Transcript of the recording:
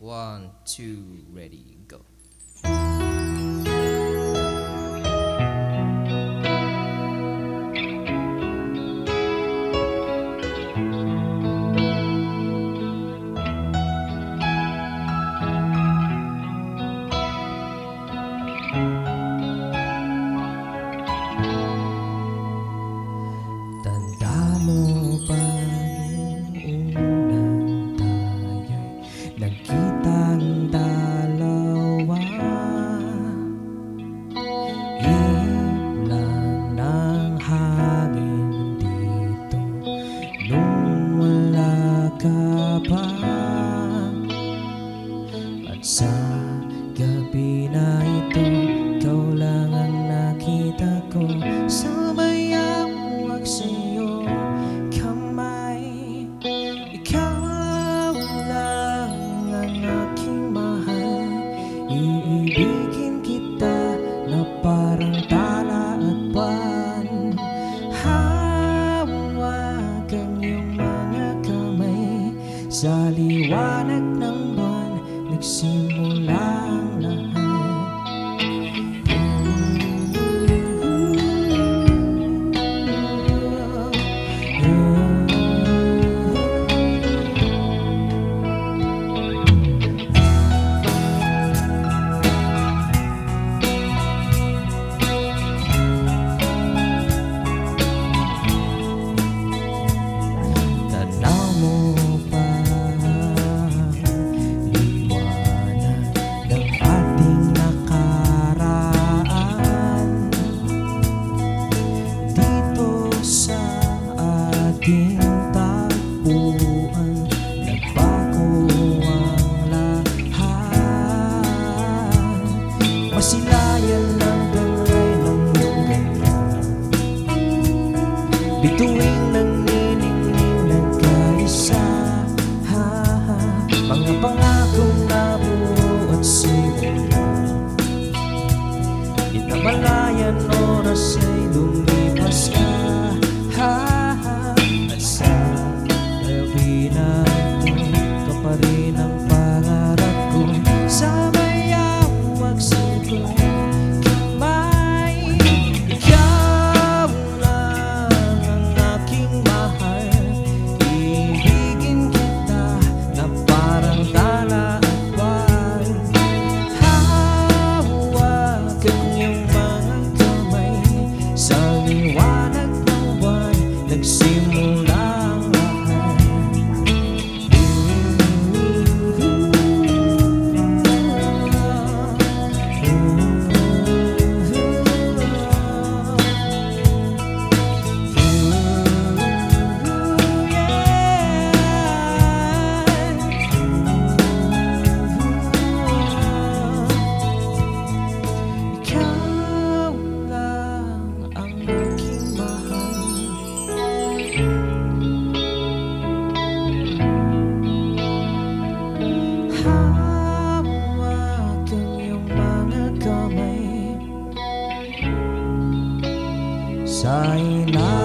One, two, ready, go. Tanda mo ba nung unang tayo'y nagkitang dalawa? Ihip lang ng hangin dito nung wala ka pa. At sa gabi na ito, ikaw lang ang nakita ko. Sabay awag sa'yo kamay. Ikaw lang ang aking mahal. Iibigin kita na parang tala at buwan. Hawak ang iyong mga kamay. Sa liwanag ng buwan nagsimula ang lahat. Tanaw mo pa liwanag ng ating nakaraan dito sa ating tagpuan. Nagbago ang lahat. Masilayan lang gangay ng iyong ganda. Bituing nagniningning nagkaisa. Mga pangakong nabuo at simula. Di na malayan oras ay lumipas ka. At sa gabi na ito, ka pa rin ang pangarap ko. Sabay awag sa'yo kamay. Ikaw lang ang aking mahal. Iibigin kita na parang tala at buwan. Hawak ang iyong mga kamay. Sa liwanag ng buwan nagsimula ang lahat. Ikaw lang ang aking mahal. Hawak ang iyong mga kamay. Sa ilalim